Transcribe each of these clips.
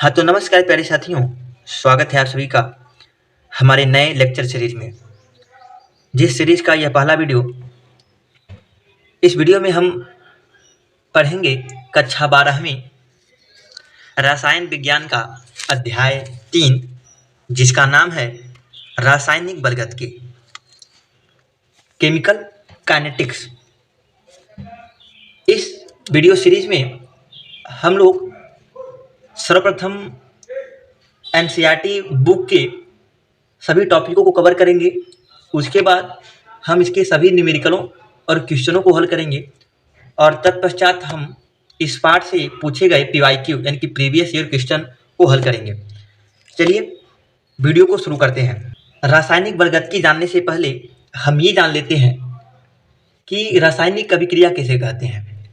हाँ, तो नमस्कार प्यारे साथियों, स्वागत है आप सभी का हमारे नए लेक्चर सीरीज में। जिस सीरीज का यह पहला वीडियो, इस वीडियो में हम पढ़ेंगे कक्षा 12वीं रसायन विज्ञान का अध्याय 3, जिसका नाम है रासायनिक बलगतिकी, केमिकल काइनेटिक्स। इस वीडियो सीरीज में हम लोग सर्वप्रथम एनसीईआरटी बुक के सभी टॉपिकों को कवर करेंगे। उसके बाद हम इसके सभी न्यूमेरिकलों और क्वेश्चनों को हल करेंगे और तत्पश्चात हम इस पार्ट से पूछे गए पीवाईक्यू यानी कि प्रीवियस ईयर क्वेश्चन को हल करेंगे। चलिए वीडियो को शुरू करते हैं। रासायनिक बलगतिकी जानने से पहले हम ये जान लेते हैं कि रासायनिक अभिक्रिया किसे कहते हैं।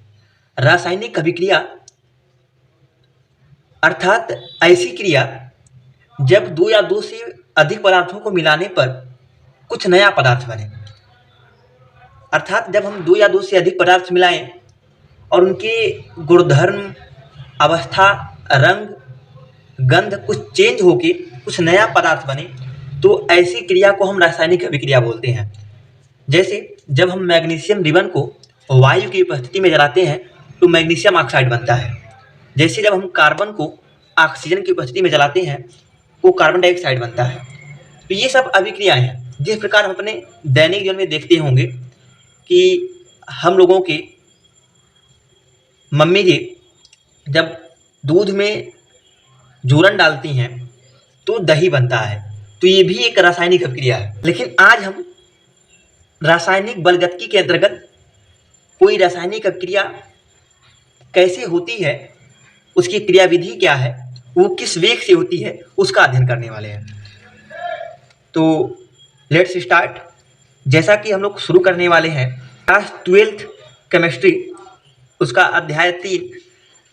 रासायनिक अभिक्रिया अर्थात ऐसी क्रिया जब दो या दो से अधिक पदार्थों को मिलाने पर कुछ नया पदार्थ बने। अर्थात जब हम दो या दो से अधिक पदार्थ मिलाएं और उनके गुणधर्म, अवस्था, रंग, गंध कुछ चेंज होके कुछ नया पदार्थ बने, तो ऐसी क्रिया को हम रासायनिक अभिक्रिया बोलते हैं। जैसे जब हम मैग्नीशियम रिबन को वायु की उपस्थिति में जलाते हैं तो मैग्नीशियम ऑक्साइड बनता है। जैसे जब हम कार्बन को ऑक्सीजन की उपस्थिति में जलाते हैं वो कार्बन डाइऑक्साइड बनता है। तो ये सब अभिक्रियाएं हैं। जिस प्रकार हम अपने दैनिक जीवन में देखते होंगे कि हम लोगों के मम्मी जी जब दूध में जूरन डालती हैं तो दही बनता है, तो ये भी एक रासायनिक अभिक्रिया है। लेकिन आज हम रासायनिक बलगतिकी के अंतर्गत कोई रासायनिक अभिक्रिया कैसे होती है, उसकी क्रियाविधि क्या है, वो किस वेग से होती है, उसका अध्ययन करने वाले हैं। तो लेट्स स्टार्ट। जैसा कि हम लोग शुरू करने वाले हैं क्लास 12th केमिस्ट्री, उसका अध्याय 3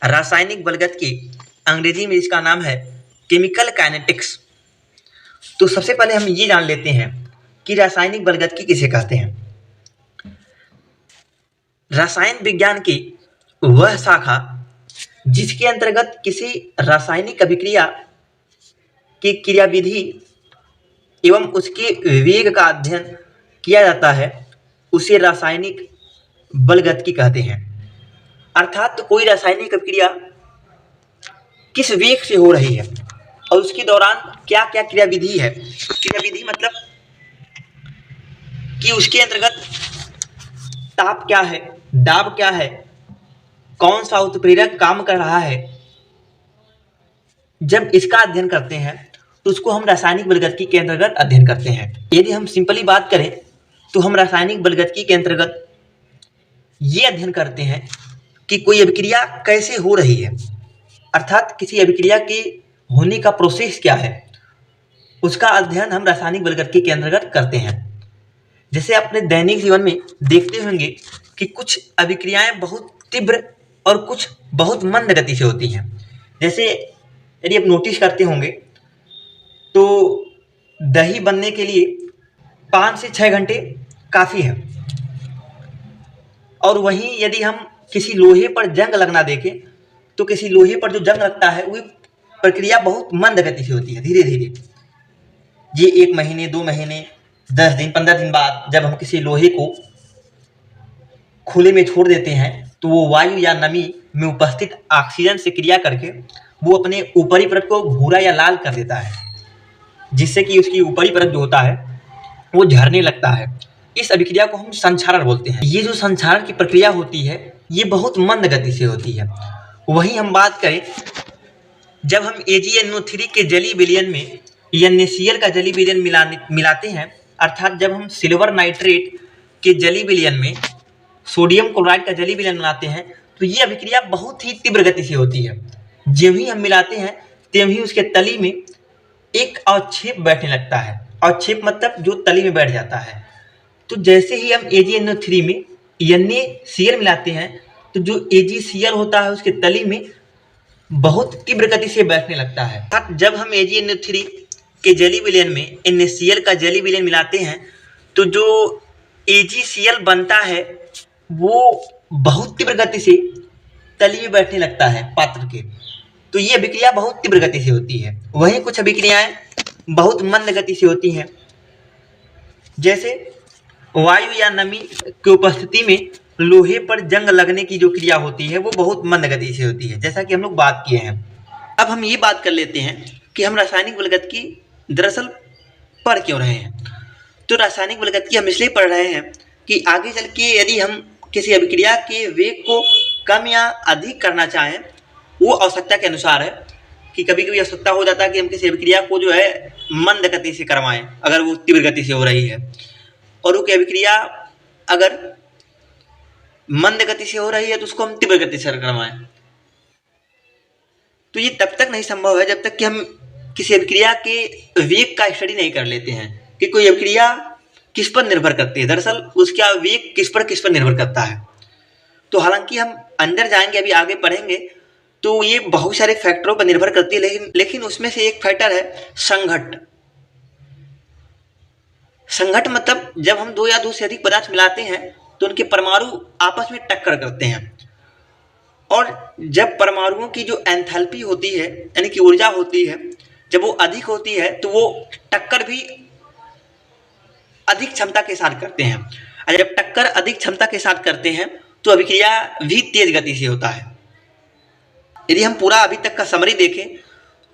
रासायनिक बलगतिकी, अंग्रेजी में इसका नाम है केमिकल काइनेटिक्स। तो सबसे पहले हम ये जान लेते हैं कि रासायनिक बलगतिकी किसे कहते हैं। रसायन विज्ञान की वह शाखा जिसके अंतर्गत किसी रासायनिक अभिक्रिया की क्रियाविधि एवं उसके वेग का अध्ययन किया जाता है, उसे रासायनिक बलगतिकी कहते हैं। अर्थात कोई रासायनिक अभिक्रिया किस वेग से हो रही है और उसके दौरान क्या क्या क्रियाविधि है। क्रियाविधि मतलब कि उसके अंतर्गत ताप क्या है, दाब क्या है, कौन सा उत्प्रेरक काम कर रहा है। जब इसका अध्ययन करते हैं तो उसको हम रासायनिक बलगतिकी के अंतर्गत अध्ययन करते हैं। यदि हम सिंपली बात करें तो हम रासायनिक बलगतिकी के अंतर्गत ये अध्ययन करते हैं कि कोई अभिक्रिया कैसे हो रही है, अर्थात किसी अभिक्रिया के होने का प्रोसेस क्या है, उसका अध्ययन हम रासायनिक बलगतिकी के अंतर्गत करते हैं। जैसे अपने दैनिक जीवन में देखते होंगे कि कुछ अभिक्रियाएं बहुत तीव्र और कुछ बहुत मंद गति से होती हैं। जैसे यदि आप नोटिस करते होंगे तो दही बनने के लिए 5 से 6 घंटे काफ़ी है, और वहीं यदि हम किसी लोहे पर जंग लगना देखें तो किसी लोहे पर जो जंग लगता है वही प्रक्रिया बहुत मंद गति से होती है, धीरे धीरे। ये 1 महीने, 2 महीने, 10 दिन, 15 दिन बाद जब हम किसी लोहे को खुले में छोड़ देते हैं तो वो वायु या नमी में उपस्थित ऑक्सीजन से क्रिया करके वो अपने ऊपरी परत को भूरा या लाल कर देता है, जिससे कि उसकी ऊपरी परत जो होता है वो झरने लगता है। इस अभिक्रिया को हम संक्षारण बोलते हैं। ये जो संक्षारण की प्रक्रिया होती है ये बहुत मंद गति से होती है। वहीं हम बात करें जब हम AgNO3 के जली विलयन में NaCl का जली विलयन मिलाते हैं, अर्थात जब हम सिल्वर नाइट्रेट के जली विलयन में सोडियम क्लोराइड का जली विलयन बनाते हैं तो ये अभिक्रिया बहुत ही तीव्र गति से होती है। जब ही हम मिलाते हैं तब ही उसके तली में एक अवक्षेप बैठने लगता है। अवक्षेप मतलब जो तली में बैठ जाता है। तो जैसे ही हम AgNO3 में NaCl मिलाते हैं तो जो AgCl होता है उसके तली में बहुत तीव्र गति से बैठने लगता है। जब हम AgNO3 के जली विलयन में NaCl का जली विलयन मिलाते हैं तो जो AgCl बनता है वो बहुत तीव्र गति से तली में बैठने लगता है पात्र के। तो ये अभिक्रिया बहुत तीव्र गति से होती है। वहीं कुछ अभिक्रियाएं बहुत मंद गति से होती हैं, जैसे वायु या नमी की उपस्थिति में लोहे पर जंग लगने की जो क्रिया होती है वो बहुत मंद गति से होती है, जैसा कि हम लोग बात किए हैं। अब हम ये बात कर लेते हैं कि हम रासायनिक बलगतिकी दरअसल पढ़ क्यों रहे हैं। तो रासायनिक बलगतिकी हम इसलिए पढ़ रहे हैं कि आगे चल के यदि हम किसी अभिक्रिया के वेग को कम या अधिक करना चाहें, वो आवश्यकता के अनुसार है कि कभी कभी आवश्यकता हो जाता है कि हम किसी अभिक्रिया को जो है मंद गति से करवाएं अगर वो तीव्र गति से हो रही है, और वो अभिक्रिया अगर मंद गति से हो रही है तो उसको हम तीव्र गति से करवाएं। तो ये तब तक नहीं संभव है जब तक कि हम किसी अभिक्रिया के वेग का स्टडी नहीं कर लेते हैं कि कोई अभिक्रिया किस पर निर्भर करती है, दरअसल उसका वेग किस पर निर्भर करता है। तो हालांकि हम अंदर जाएंगे, अभी आगे पढ़ेंगे, तो ये बहुत सारे फैक्टरों पर निर्भर करती है, लेकिन उसमें से एक फैक्टर है संघट्ट। संघट्ट मतलब जब हम दो या दो से अधिक पदार्थ मिलाते हैं तो उनके परमाणु आपस में टक्कर करते हैं, और जब परमाणुओं की जो एंथैल्पी होती है यानी कि ऊर्जा होती है, जब वो अधिक होती है तो वो टक्कर भी अधिक क्षमता के साथ करते हैं, और जब टक्कर अधिक क्षमता के साथ करते हैं तो अभिक्रिया भी तेज गति से होता है। यदि हम पूरा अभी तक का समरी देखें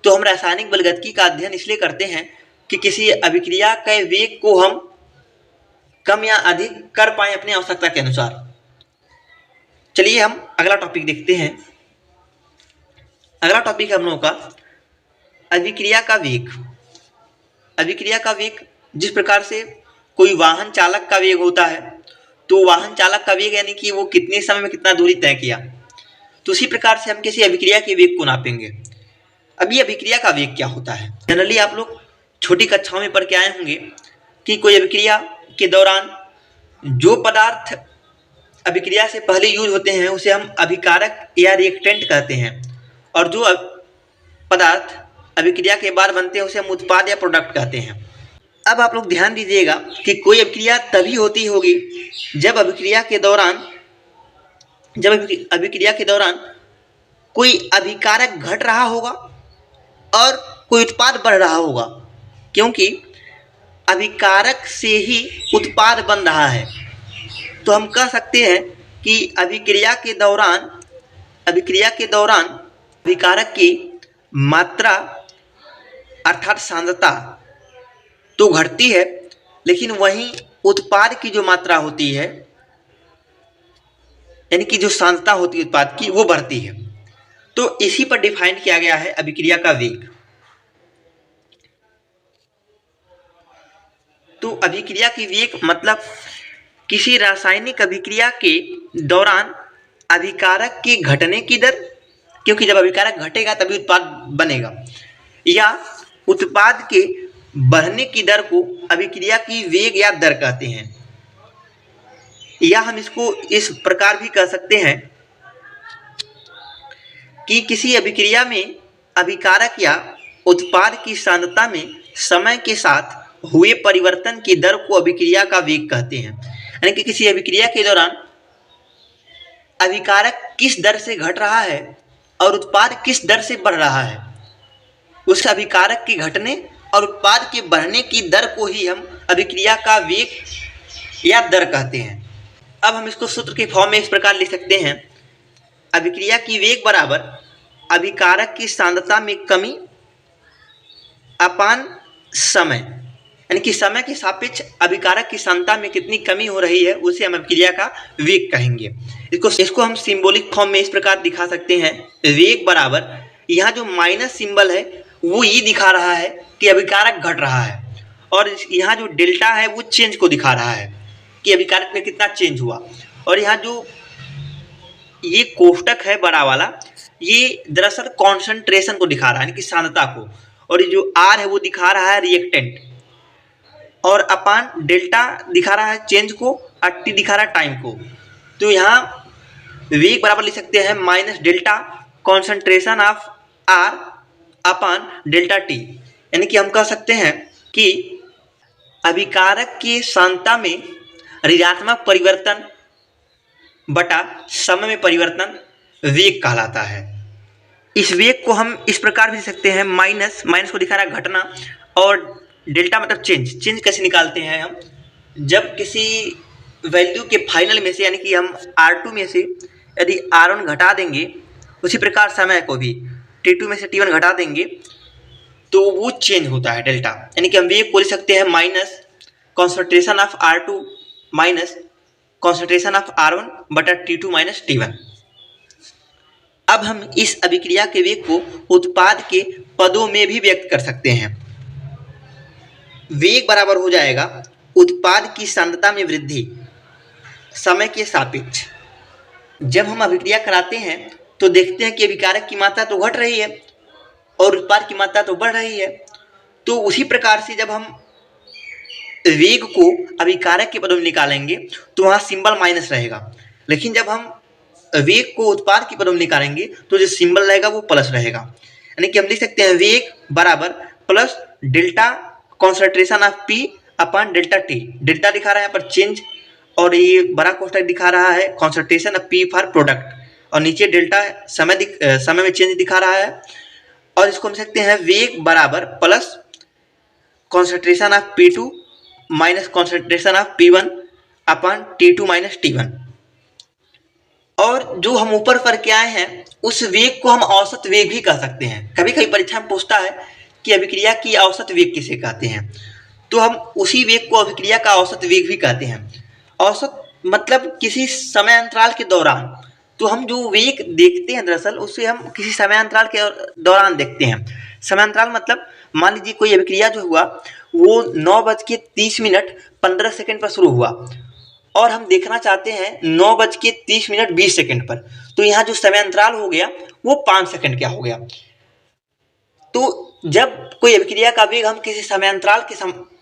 तो हम रासायनिक बलगतिकी का अध्ययन इसलिए करते हैं कि किसी अभिक्रिया के वेग को हम कम या अधिक कर पाएं अपनी आवश्यकता के अनुसार। चलिए हम अगला टॉपिक देखते हैं। अगला टॉपिक है हम लोगों का अभिक्रिया का वेग। अभिक्रिया का वेग, जिस प्रकार से कोई वाहन चालक का वेग होता है, तो वाहन चालक का वेग यानी कि वो कितने समय में कितना दूरी तय किया, तो उसी प्रकार से हम किसी अभिक्रिया के वेग को नापेंगे। अब ये अभिक्रिया का वेग क्या होता है? जनरली आप लोग छोटी कक्षाओं में पढ़ के आए होंगे कि कोई अभिक्रिया के दौरान जो पदार्थ अभिक्रिया से पहले यूज होते हैं उसे हम अभिकारक या रिएक्टेंट कहते हैं, और जो पदार्थ अभिक्रिया के बाद बनते हैं उसे हम उत्पाद या प्रोडक्ट कहते हैं। अब आप लोग ध्यान दीजिएगा कि कोई अभिक्रिया तभी होती होगी जब अभिक्रिया के दौरान कोई अभिकारक घट रहा होगा और कोई उत्पाद बढ़ रहा होगा, क्योंकि अभिकारक से ही उत्पाद बन रहा है। तो हम कह सकते हैं कि अभिक्रिया के दौरान अभिकारक की मात्रा अर्थात सांद्रता तो घटती है, लेकिन वहीं उत्पाद की जो मात्रा होती है यानी कि जो सांद्रता होती है उत्पाद की, वो बढ़ती है। तो इसी पर डिफाइन किया गया है अभिक्रिया का वेग। तो अभिक्रिया की वेग मतलब किसी रासायनिक अभिक्रिया के दौरान अभिकारक के घटने की दर, क्योंकि जब अभिकारक घटेगा तभी उत्पाद बनेगा, या उत्पाद के बढ़ने की दर को अभिक्रिया की वेग या दर कहते हैं। या हम इसको इस प्रकार भी कह सकते हैं कि किसी अभिक्रिया में अभिकारक या उत्पाद की सांद्रता में समय के साथ हुए परिवर्तन की दर को अभिक्रिया का वेग कहते हैं। यानी कि किसी अभिक्रिया के दौरान अभिकारक किस दर से घट रहा है और उत्पाद किस दर से बढ़ रहा है, उस अभिकारक के घटने और उत्पाद के बढ़ने की दर को ही हम अभिक्रिया का वेग या दर कहते हैं। अब हम इसको सूत्र के फॉर्म में इस प्रकार लिख सकते हैं, अभिक्रिया की वेग बराबर अभिकारक की सांद्रता में कमी अपान समय, यानी कि समय के सापेक्ष अभिकारक की सांद्रता में कितनी कमी हो रही है उसे हम अभिक्रिया का वेग कहेंगे। इसको हम सिंबॉलिक फॉर्म में इस प्रकार दिखा सकते हैं, वेग बराबर, यहाँ जो माइनस सिंबल है वो ये दिखा रहा है कि अभिकारक घट रहा है, और यहाँ जो डेल्टा है वो चेंज को दिखा रहा है कि अभिकारक में कितना चेंज हुआ, और यहाँ जो ये कोष्टक है बड़ा वाला, ये दरअसल कॉन्सेंट्रेशन को दिखा रहा है यानी कि सांद्रता को, और ये जो आर है वो दिखा रहा है रिएक्टेंट, और अपान डेल्टा दिखा रहा है चेंज को, और टी दिखा रहा है टाइम को। तो यहाँ वेग बराबर लिख सकते हैं minus delta concentration of R upon delta t, यानी कि हम कह सकते हैं कि अभिकारक की सांद्रता में ऋणात्मक परिवर्तन बटा समय में परिवर्तन वेग कहलाता है। इस वेग को हम इस प्रकार भी लिख सकते हैं, माइनस, माइनस को दिखा रहा है घटना, और डेल्टा मतलब चेंज। चेंज कैसे निकालते हैं हम, जब किसी वैल्यू के फाइनल में से यानी कि हम R2 में से यदि R1 घटा देंगे, उसी प्रकार समय को भी T2 में से T1 घटा देंगे तो वो चेंज होता है डेल्टा। यानी कि हम वेग को लिख सकते हैं minus concentration of R2 minus concentration of R1 बटा T2 माइनस T1। अब हम इस अभिक्रिया के वेग को उत्पाद के पदों में भी व्यक्त कर सकते हैं। वेग बराबर हो जाएगा उत्पाद की सांद्रता में वृद्धि समय के सापेक्ष। जब हम अभिक्रिया कराते हैं तो देखते हैं कि अभिकारक की मात्रा तो घट रही है और उत्पाद की मात्रा तो बढ़ रही है। तो उसी प्रकार से जब हम वेग को अभिकारक के पदों में निकालेंगे तो वहाँ सिंबल माइनस रहेगा, लेकिन जब हम वेग को उत्पाद के पदों में निकालेंगे तो जो सिंबल रहेगा वो प्लस रहेगा। यानी कि हम लिख सकते हैं वेग बराबर plus delta concentration of P upon delta T। Delta दिखा रहा है यहाँ पर चेंज, और ये बड़ा कोष्ठक दिखा रहा है concentration of P for product, और नीचे डेल्टा समय में चेंज दिखा रहा है। और इसको हम सकते हैं वेग बराबर plus concentration of P2 minus concentration of P1 upon T2 minus T1। और जो हम ऊपर पर के आए हैं उस वेग को हम औसत वेग भी कह सकते हैं। कभी कभी परीक्षा में पूछता है कि अभिक्रिया की औसत वेग किसे कहते हैं, तो हम उसी वेग को अभिक्रिया का औसत वेग भी कहते हैं। औसत मतलब किसी समय अंतराल के दौरान, तो हम जो वेग देखते हैं दरअसल उसे हम किसी समय अंतराल के दौरान देखते हैं। समय अंतराल मतलब मान लीजिए कोई अभिक्रिया जो हुआ वो 9:30 पर शुरू हुआ और हम देखना चाहते हैं 9:30 पर, तो यहाँ जो समय अंतराल हो गया वो 5 सेकंड क्या हो गया। तो जब कोई अभिक्रिया का वेग हम किसी समय अंतराल के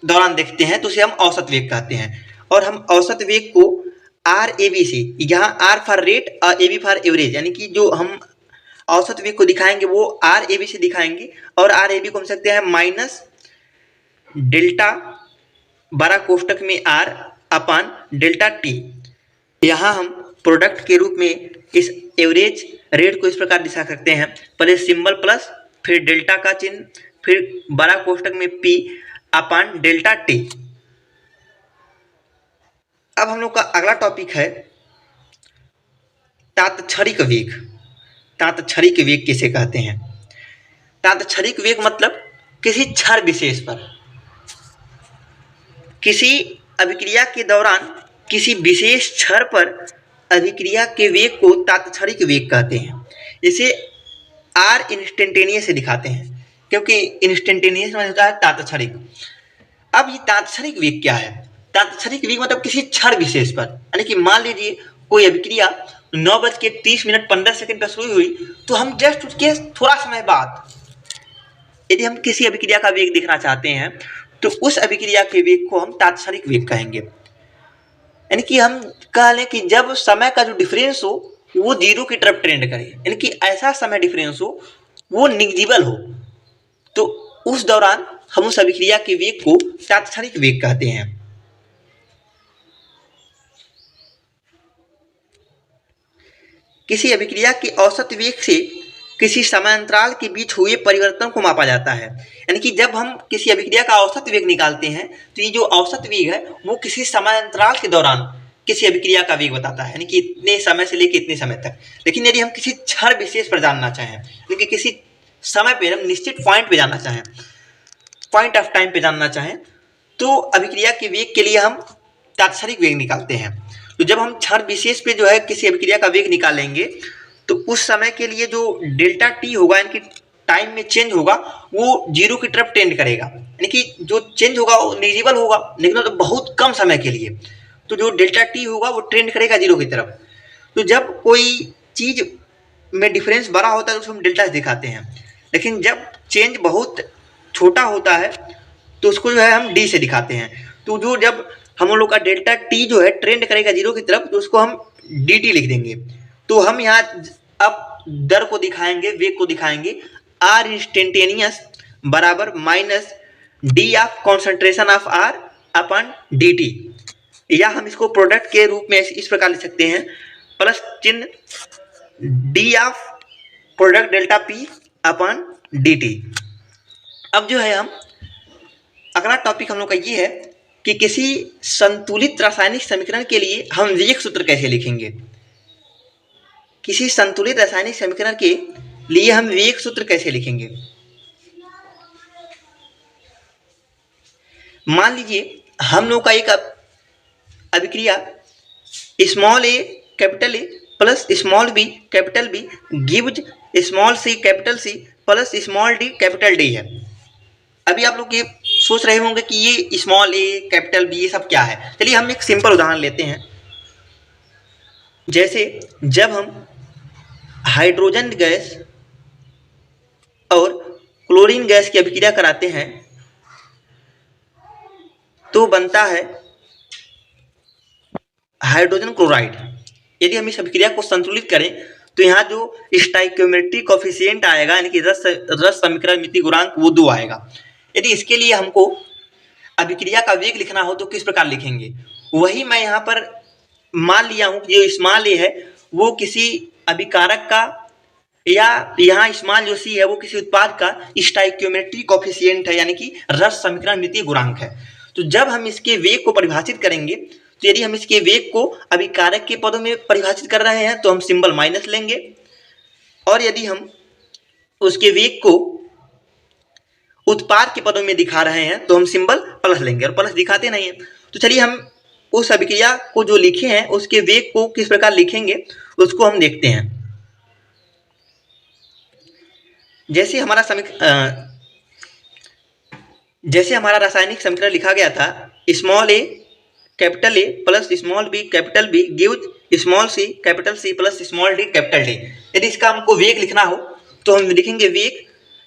दौरान देखते हैं तो उसे हम औसत वेग कहते हैं। और हम औसत वेग को RAB से, यहाँ R फॉर रेट और AB फॉर एवरेज, यानी कि जो हम औसत वेग को दिखाएंगे वो RAB से दिखाएंगे, और RAB को हम सकते हैं माइनस डेल्टा बड़ा कोष्ठक में R अपॉन डेल्टा T। यहाँ हम प्रोडक्ट के रूप में इस एवरेज रेट को इस प्रकार दिखा सकते हैं, पहले सिंबल प्लस, फिर डेल्टा का चिन्ह, फिर बड़ा कोष्ठक में P अपॉन डेल्टा T। अब हम लोग का अगला टॉपिक है तात्क्षणिक वेग। तात्क्षणिक वेग किसे कहते हैं? तात्क्षणिक वेग मतलब किसी क्षण विशेष पर, किसी अभिक्रिया के दौरान किसी विशेष क्षण पर अभिक्रिया के वेग को तात्क्षणिक वेग कहते हैं। इसे R इंस्टेंटेनियस से दिखाते हैं, क्योंकि इंस्टेंटेनियस मतलब होता है तात्क्षणिक। अब ये तात्क्षणिक वेग क्या है? तात्क्षणिक वेग मतलब किसी क्षण विशेष पर, यानी कि मान लीजिए कोई अभिक्रिया 9:30 पर शुरू हुई, तो हम जस्ट उसके थोड़ा समय बाद यदि हम किसी अभिक्रिया का वेग देखना चाहते हैं तो उस अभिक्रिया के वेग को हम तात्क्षणिक वेग कहेंगे। यानी कि हम कह लें कि जब समय का जो डिफरेंस हो वो 0 की तरफ ट्रेंड करे, यानी कि ऐसा समय डिफरेंस हो वो निग्जिबल हो, तो उस दौरान हम उस अभिक्रिया के वेग को तात्क्षणिक वेग कहते हैं। किसी अभिक्रिया के औसत वेग से किसी समय अंतराल के बीच हुए परिवर्तन को मापा जाता है। यानी कि जब हम किसी अभिक्रिया का औसत वेग निकालते हैं तो ये जो औसत वेग है वो किसी समय अंतराल के दौरान किसी अभिक्रिया का वेग बताता है, यानी कि इतने समय से लेकर इतने समय तक। लेकिन यदि हम किसी क्षण विशेष पर जानना चाहें, यानी कि किसी समय पर हम निश्चित पॉइंट पे जानना चाहें, पॉइंट ऑफ टाइम पे जानना चाहें, तो अभिक्रिया के वेग के लिए हम तात्क्षणिक वेग निकालते हैं। तो जब हम क्षण विशेष पे जो है किसी अभिक्रिया का वेग निकालेंगे तो उस समय के लिए जो डेल्टा T होगा, यानी कि टाइम में चेंज होगा, वो 0 की तरफ टेंड करेगा, यानी कि जो चेंज होगा वो निग्जिबल होगा, लेकिन तो बहुत कम समय के लिए। तो जो डेल्टा T होगा वो ट्रेंड करेगा 0 की तरफ। तो जब कोई चीज में डिफरेंस बड़ा होता है तो उसको हम डेल्टा से दिखाते हैं, लेकिन जब चेंज बहुत छोटा होता है तो उसको जो है हम D से दिखाते हैं। तो जो जब हम लोग का डेल्टा T जो है ट्रेंड करेगा 0 की तरफ तो उसको हम DT लिख देंगे। तो हम यहाँ अब दर को दिखाएंगे, वेग को दिखाएंगे, R इंस्टेंटेनियस बराबर minus D of concentration of R upon DT, या हम इसको प्रोडक्ट के रूप में इस प्रकार लिख सकते हैं, प्लस चिन्ह D of product delta P upon D T. अब जो है हम अगला टॉपिक हम लोग का ये है कि किसी संतुलित रासायनिक समीकरण के लिए हम विवेक सूत्र कैसे लिखेंगे। किसी संतुलित रासायनिक समीकरण के लिए हम विवेक सूत्र कैसे लिखेंगे। मान लीजिए हम लोग का एक अभिक्रिया small a capital A plus small b capital B gives small c capital C plus small d capital D है। अभी आप लोग ये सोच रहे होंगे कि ये स्मॉल ए कैपिटल बी ये सब क्या है। चलिए हम एक सिंपल उदाहरण लेते हैं। जैसे जब हम हाइड्रोजन गैस और क्लोरीन गैस की अभिक्रिया कराते हैं तो बनता है हाइड्रोजन क्लोराइड। यदि हम इस अभिक्रिया को संतुलित करें तो यहाँ जो स्टोइकियोमेट्रिक कोफिशिएंट आएगा यानी कि रस समीकरण मिति गुणांक वो 2 आएगा। यदि इसके लिए हमको अभिक्रिया का वेग लिखना हो तो किस प्रकार लिखेंगे, वही मैं यहाँ पर मान लिया हूँ कि जो स्मॉल ए है वो किसी अभिकारक का या यहाँ स्मॉल जो सी है वो किसी उत्पाद का स्टोइकियोमेट्रिक कोफिशिएंट है यानी कि रस समीकरण मिति गुणांक है। तो जब हम इसके वेग को परिभाषित करेंगे तो यदि हम इसके वेग को अभिकारक के पदों में परिभाषित कर रहे हैं तो हम सिंबल माइनस लेंगे, और यदि हम उसके वेग को उत्पाद के पदों में दिखा रहे हैं तो हम सिंबल प्लस लेंगे, और प्लस दिखाते नहीं है। तो चलिए हम उस अभिक्रिया को जो लिखे हैं उसके वेग को किस प्रकार लिखेंगे उसको हम देखते हैं। जैसे हमारा रासायनिक समीकरण लिखा गया था small a capital A plus small b capital B gives small c capital C plus small d capital D. यदि इसका हमको वेग लिखना हो तो हम लिखेंगे वेग।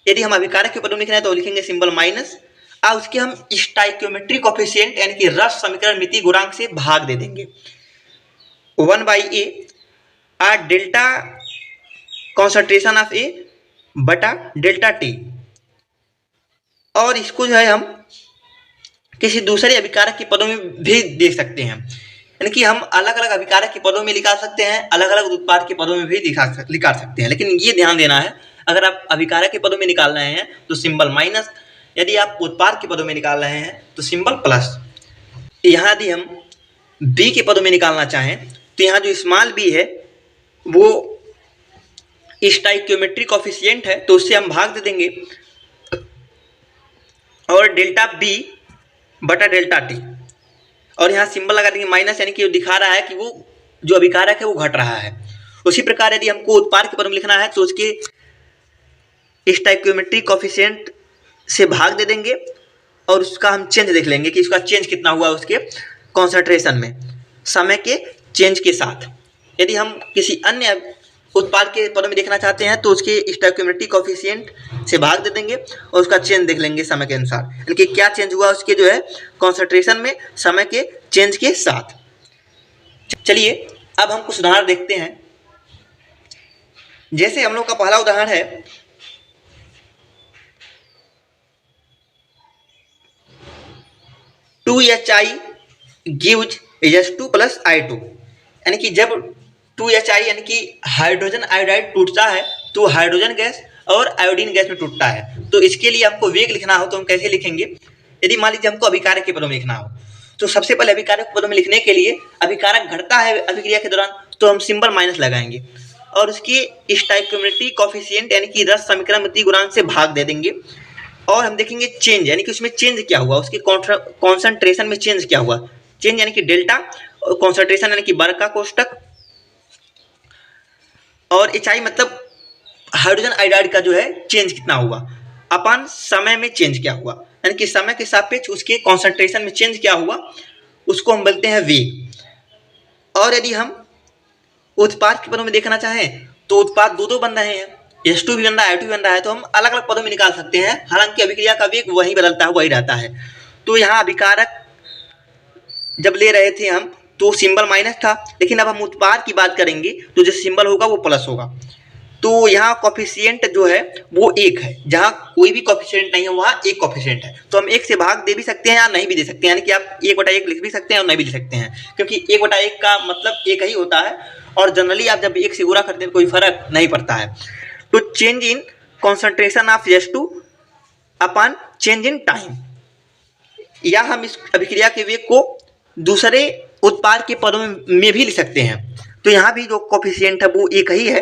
यदि हम अभिकारक के पदों में लिखना है तो लिखेंगे सिंबल माइनस, और उसके हम स्टोइकियोमेट्रिक कोफिशिएंट यानी कि रस समीकरण मिति गुणांक से भाग दे देंगे 1/a और डेल्टा कॉन्सेंट्रेशन ऑफ ए बटा डेल्टा टी। और इसको जो है हम किसी दूसरे अभिकारक के पदों में भी देख सकते हैं, यानी कि हम अलग अलग अभिकारक के पदों में निकाल सकते हैं, अलग अलग उत्पाद के पदों में भी निकाल सकते हैं। लेकिन ये ध्यान देना है, अगर आप अभिकारक के पदों में निकाल रहे हैं तो सिंबल माइनस, यदि आप उत्पाद के पदों में निकाल रहे हैं तो सिंबल प्लस। यहाँ यदि हम बी के पदों में निकालना चाहें तो यहाँ जो स्मॉल बी है वो स्टोइकियोमेट्रिक कोफिशिएंट है तो उससे हम भाग दे देंगे, और डेल्टा बी बटा डेल्टा टी, और यहाँ सिंबल लगा देंगे माइनस, यानी कि दिखा रहा है कि वो जो अभिकारक है वो घट रहा है। उसी प्रकार यदि हमको उत्पाद के पदों में लिखना है तो उसके स्टोइकियोमेट्रिक कोफिशिएंट से भाग दे देंगे, और उसका हम चेंज देख लेंगे कि उसका चेंज कितना हुआ उसके कॉन्सेंट्रेशन में समय के चेंज के साथ। यदि हम किसी अन्य उत्पाद के पदों में देखना चाहते हैं तो उसके स्टोइकियोमेट्रिक कोफिशिएंट से भाग दे देंगे और उसका चेंज देख लेंगे समय के अनुसार, यानी कि क्या चेंज हुआ उसके जो है कॉन्सेंट्रेशन में समय के चेंज के साथ। चलिए अब हम कुछ उदाहरण देखते हैं। जैसे हम लोग का पहला उदाहरण है HI gives H2 plus I2, यानी कि जब 2HI यानी कि हाइड्रोजन आयोडाइड टूटता है तो हाइड्रोजन गैस और आयोडीन गैस में टूटता है। तो इसके लिए हमको वेग लिखना हो तो हम कैसे लिखेंगे। यदि मान लीजिए हमको अभिकारक के पदों में लिखना हो तो सबसे पहले अभिकारक के पदों में लिखने के लिए अभिकारक घटता है अभिक्रिया के दौरान तो हम सिंबल माइनस लगाएंगे, और उसकी स्टोइकियोमेट्रिक कोफिशिएंट यानी कि रस समीकरण मिति गुणांक से भाग दे देंगे, और हम देखेंगे चेंज यानी कि उसमें चेंज क्या हुआ, उसके कॉन्सेंट्रेशन में चेंज क्या हुआ। चेंज यानी कि डेल्टा, और कॉन्सेंट्रेशन यानी कि वर्ग का कोष्टक, और HI मतलब हाइड्रोजन आयोडाइड का जो है चेंज कितना हुआ अपन समय में चेंज क्या हुआ, यानी कि समय के सापेक्ष उसके कॉन्सेंट्रेशन में चेंज क्या हुआ उसको हम बोलते हैं वेग। और यदि हम उत्पाद के पदों में देखना चाहें तो उत्पाद दो बन रहे हैं, H2 भी बन रहा है I2 भी बन रहा है, तो हम अलग अलग पदों में निकाल सकते हैं, हालांकि अभिक्रिया का वेग वही बदलता है वही रहता है। तो यहाँ अभिकारक जब ले रहे थे हम तो सिंबल माइनस था, लेकिन अब हम उत्पाद की बात करेंगे तो जो सिंबल होगा वो प्लस होगा। तो यहाँ कोफिशिएंट जो है वो 1 है, जहाँ कोई भी कोफिशिएंट नहीं है वहाँ 1 कोफिशिएंट है, तो हम 1 से भाग दे भी सकते हैं या नहीं भी दे सकते हैं, यानी कि आप 1/1 लिख भी सकते हैं और नहीं भी लिख सकते हैं, क्योंकि 1/1 का मतलब 1 ही होता है, और जनरली आप जब 1 से गुणा करते हैं तो कोई फर्क नहीं पड़ता है। To change in concentration of H2 upon change in time, या हम इस अभिक्रिया के वेग को दूसरे उत्पाद के पदों में भी लिख सकते हैं। तो यहाँ भी जो कोफिशिएंट है वो एक ही है।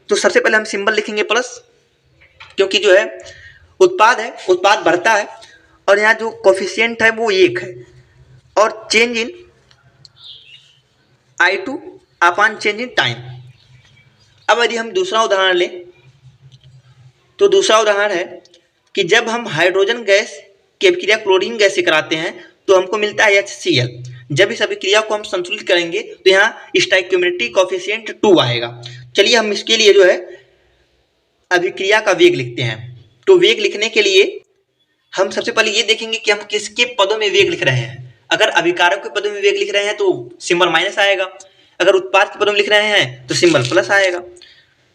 तो सबसे पहले हम सिंबल लिखेंगे प्लस, क्योंकि जो है उत्पाद बढ़ता है और यहाँ जो कोफिशिएंट है वो एक है, और change in I2 upon change in time. अब यदि हम दूसरा उदाहरण लें तो दूसरा उदाहरण है कि जब हम हाइड्रोजन गैस की अभिक्रिया क्लोरीन गैस से कराते हैं तो हमको मिलता है HCl। जब इस अभिक्रिया को हम संतुलित करेंगे तो यहाँ स्टोइकियोमेट्रिक कोफिशिएंट 2 आएगा। चलिए हम इसके लिए जो है अभिक्रिया का वेग लिखते हैं। तो वेग लिखने के लिए हम सबसे पहले ये देखेंगे कि हम किसके पदों में वेग लिख रहे हैं। अगर अभिकारक के पदों में वेग लिख रहे हैं तो सिंबल माइनस आएगा, अगर उत्पाद के पदों में लिख रहे हैं तो सिंबल प्लस आएगा।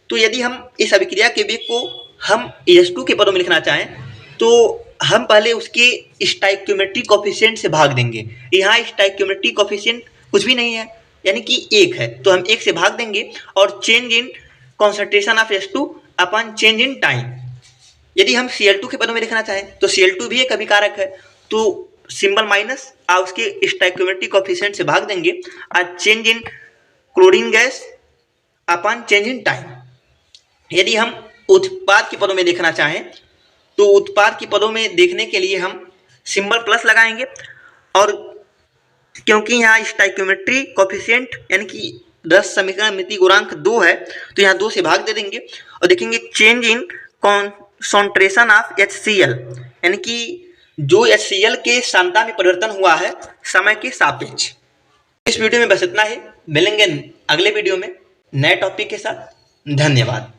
तो यदि हम इस अभिक्रिया के वेग को हम H2 के पदों में लिखना चाहें तो हम पहले उसके स्टोइकियोमेट्रिक कोफिशिएंट से भाग देंगे। यहाँ स्टोइकियोमेट्रिक कोफिशिएंट कुछ भी नहीं है, यानी कि 1 है, तो हम 1 से भाग देंगे और change in concentration of H2 upon change in time. यदि हम Cl2 के पदों में लिखना चाहें तो Cl2 भी एक अभिकारक है, तो सिंबल माइनस और उसके स्टोइकियोमेट्रिक कोफिशिएंट से भाग देंगे और change in chlorine gas upon change in time. यदि हम उत्पाद के पदों में देखना चाहें तो उत्पाद के पदों में देखने के लिए हम सिंबल प्लस लगाएंगे, और क्योंकि यहाँ स्टोइकियोमेट्रिक कोफिशिएंट यानी कि रस समीकरण मिति गुणांक 2 है तो यहाँ 2 से भाग दे देंगे और देखेंगे change in concentration of HCl, यानी कि जो HCl के सांद्रता में परिवर्तन हुआ है समय के सापेक्ष। इस वीडियो में बस इतना ही, मिलेंगे अगले वीडियो में नए टॉपिक के साथ। धन्यवाद।